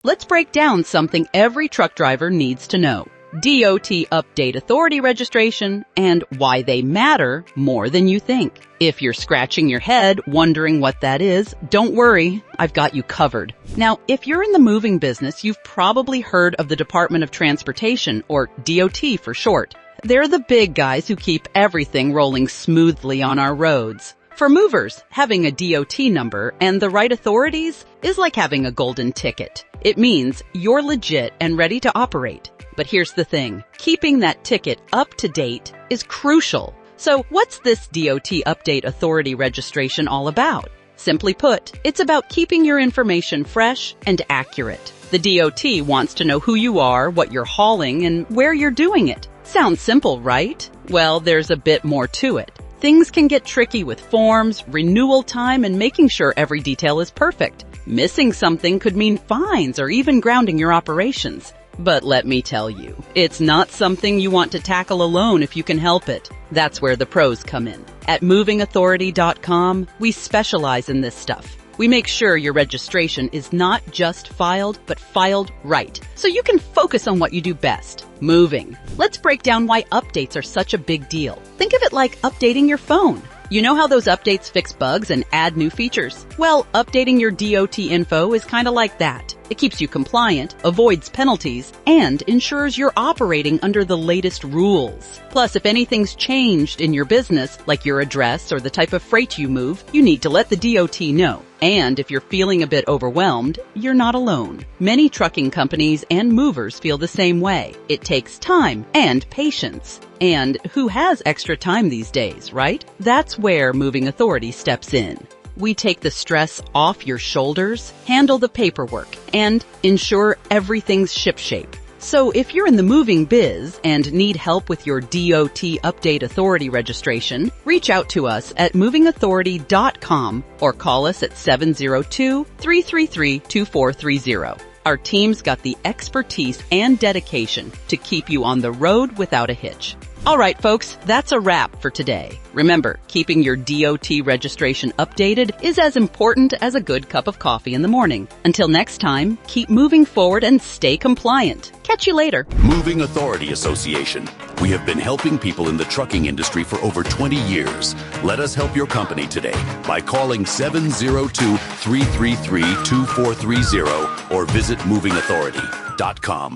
Let's break down something every truck driver needs to know. DOT Update Authority registration and why they matter more than you think. If you're scratching your head wondering what that is, don't worry, I've got you covered. Now, if you're in the moving business, you've probably heard of the Department of Transportation, or DOT for short. They're the big guys who keep everything rolling smoothly on our roads. For movers, having a DOT number and the right authorities is like having a golden ticket. It means you're legit and ready to operate. But here's the thing, keeping that ticket up to date is crucial. So what's this DOT Update Authority registration all about? Simply put, it's about keeping your information fresh and accurate. The DOT wants to know who you are, what you're hauling, and where you're doing it. Sounds simple, right? Well, there's a bit more to it. Things can get tricky with forms, renewal time, and making sure every detail is perfect. Missing something could mean fines or even grounding your operations. But let me tell you, it's not something you want to tackle alone if you can help it. That's where the pros come in. At movingauthority.com, we specialize in this stuff. We make sure your registration is not just filed, but filed right, so you can focus on what you do best, moving. Let's break down why updates are such a big deal. Think of it like updating your phone. You know how those updates fix bugs and add new features? Well, updating your DOT info is kind of like that. It keeps you compliant, avoids penalties, and ensures you're operating under the latest rules. Plus, if anything's changed in your business, like your address or the type of freight you move, you need to let the DOT know. And if you're feeling a bit overwhelmed, you're not alone. Many trucking companies and movers feel the same way. It takes time and patience. And who has extra time these days, right? That's where Moving Authority steps in. We take the stress off your shoulders, handle the paperwork, and ensure everything's shipshape. So if you're in the moving biz and need help with your DOT Update Authority registration, reach out to us at movingauthority.com or call us at 702-333-2430. Our team's got the expertise and dedication to keep you on the road without a hitch. All right, folks, that's a wrap for today. Remember, keeping your DOT registration updated is as important as a good cup of coffee in the morning. Until next time, keep moving forward and stay compliant. Catch you later. Moving Authority Association. We have been helping people in the trucking industry for over 20 years. Let us help your company today by calling 702-333-2430 or visit movingauthority.com.